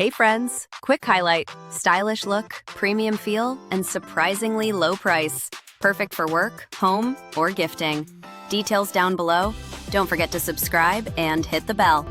Hey friends, quick highlight: stylish look, premium feel, and surprisingly low price. Perfect for work, home, or gifting. Details down below. Don't forget to subscribe and hit the bell.